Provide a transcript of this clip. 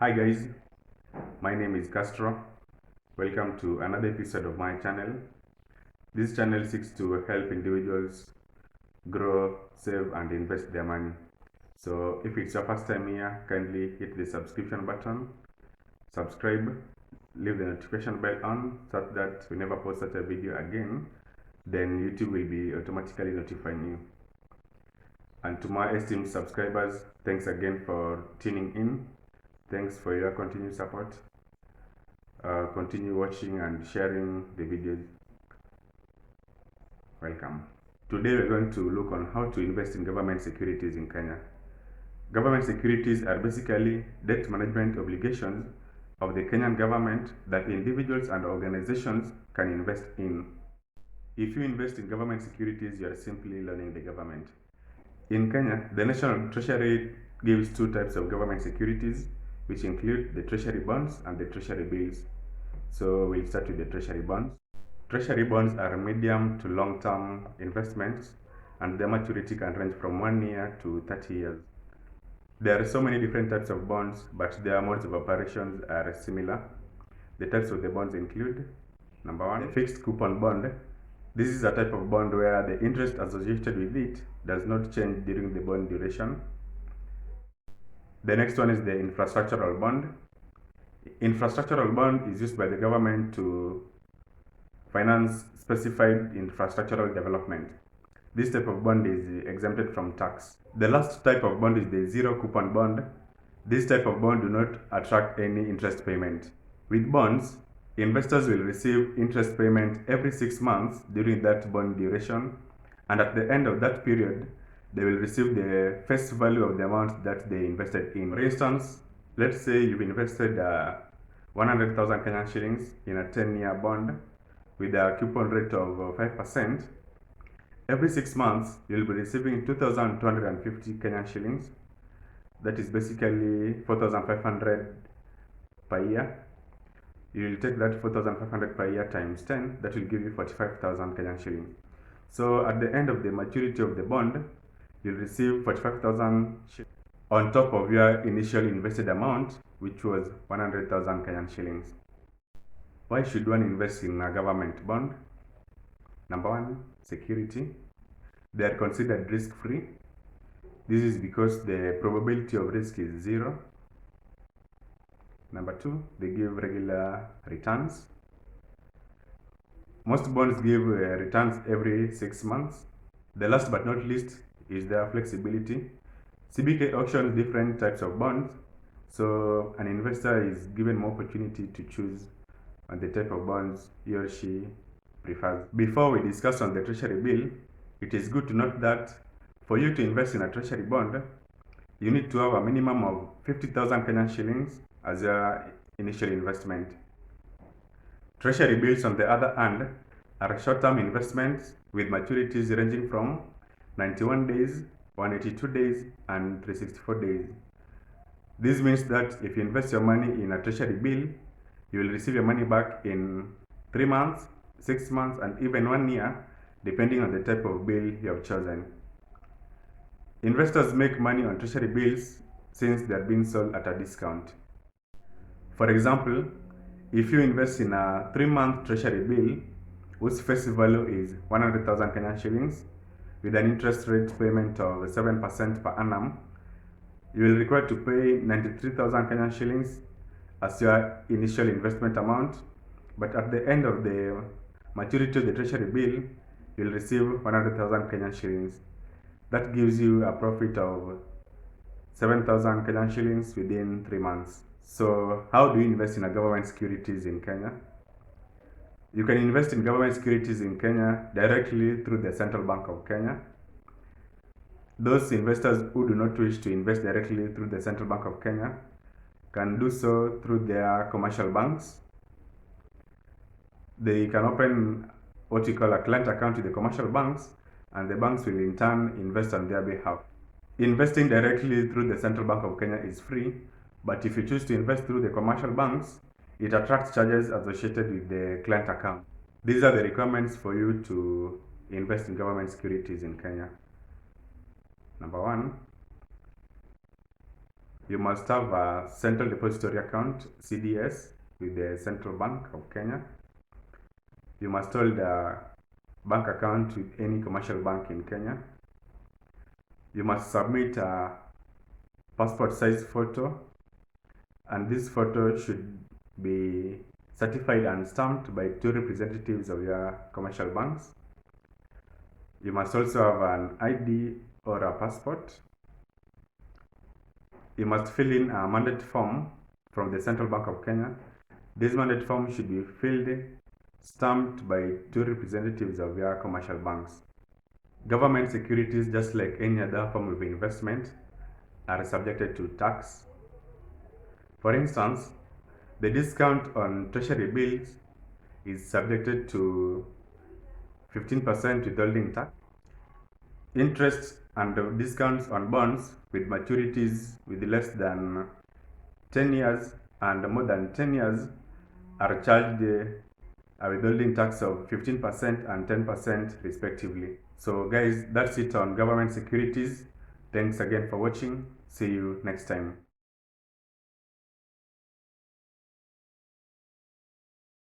Hi guys, my name is Castro. Welcome to another episode of my channel. This channel seeks to help individuals grow, save and invest their money. So if it's your first time here, kindly hit the subscription button, subscribe, leave the notification bell on so that whenever I post such a video again, then YouTube will be automatically notifying you. And to my esteemed subscribers, thanks again for tuning in. Thanks for your continued support. Continue watching and sharing the videos. Welcome. Today we're going to look on how to invest in government securities in Kenya. Government securities are basically debt management obligations of the Kenyan government that individuals and organizations can invest in. If you invest in government securities, you are simply loaning the government. In Kenya, the National Treasury gives two types of government securities, which include the Treasury Bonds and the Treasury Bills. So we'll start with the Treasury Bonds. Treasury bonds are medium to long-term investments, and their maturity can range from 1 year to 30 years. There are so many different types of bonds, but their modes of operations are similar. The types of the bonds include: number one, the fixed coupon bond. This is a type of bond where the interest associated with it does not change during the bond duration. The next one is the infrastructural bond. Infrastructural bond is used by the government to finance specified infrastructural development. This type of bond is exempted from tax. The last type of bond is the zero coupon bond. This type of bond do not attract any interest payment. With bonds, investors will receive interest payment every 6 months during that bond duration, and at the end of that period, they will receive the face value of the amount that they invested in. For instance, let's say you've invested 100,000 Kenyan shillings in a 10-year bond with a coupon rate of 5%. Every 6 months, you'll be receiving 2,250 Kenyan shillings. That is basically 4,500 per year. You'll take that 4,500 per year times 10, that will give you 45,000 Kenyan shillings. So at the end of the maturity of the bond, you'll receive 45,000 shillings on top of your initial invested amount, which was 100,000 Kenyan shillings. Why should one invest in a government bond? Number one, security. They are considered risk-free. This is because the probability of risk is zero. Number two, they give regular returns. Most bonds give returns every 6 months. The last but not least is their flexibility. CBK auctions different types of bonds, so an investor is given more opportunity to choose on the type of bonds he or she prefers. Before we discuss on the Treasury bill, it is good to note that for you to invest in a Treasury bond, you need to have a minimum of 50,000 Kenyan shillings as your initial investment. Treasury bills, on the other hand, are short-term investments with maturities ranging from 91 days, 182 days, and 364 days. This means that if you invest your money in a Treasury bill, you will receive your money back in 3 months, 6 months, and even 1 year, depending on the type of bill you have chosen. Investors make money on Treasury bills since they are being sold at a discount. For example, if you invest in a 3-month Treasury bill, whose face value is 100,000 Kenyan shillings, with an interest rate payment of 7% per annum, you will require to pay 93,000 Kenyan shillings as your initial investment amount, but at the end of the maturity of the Treasury bill, you will receive 100,000 Kenyan shillings. That gives you a profit of 7,000 Kenyan shillings within 3 months. So how do you invest in a government securities in Kenya? You can invest in government securities in Kenya directly through the Central Bank of Kenya. Those investors who do not wish to invest directly through the Central Bank of Kenya can do so through their commercial banks. They can open what we call a client account with the commercial banks, and the banks will in turn invest on their behalf. Investing directly through the Central Bank of Kenya is free, but if you choose to invest through the commercial banks, it attracts charges associated with the client account. These are the requirements for you to invest in government securities in Kenya. Number one, You must have a Central Depository Account, CDS, with the Central Bank of Kenya. You must hold a bank account with any commercial bank in Kenya. You must submit a passport size photo, and this photo should be certified and stamped by 2 representatives of your commercial banks. You must also have an ID or a passport. You must fill in a mandate form from the Central Bank of Kenya. This mandate form should be filled, stamped by 2 representatives of your commercial banks. Government securities, just like any other form of investment, are subjected to tax. For instance, the discount on Treasury Bills is subjected to 15% withholding tax. Interest and discounts on bonds with maturities with less than 10 years and more than 10 years are charged a withholding tax of 15% and 10% respectively. So guys, that's it on government securities. Thanks again for watching. See you next time.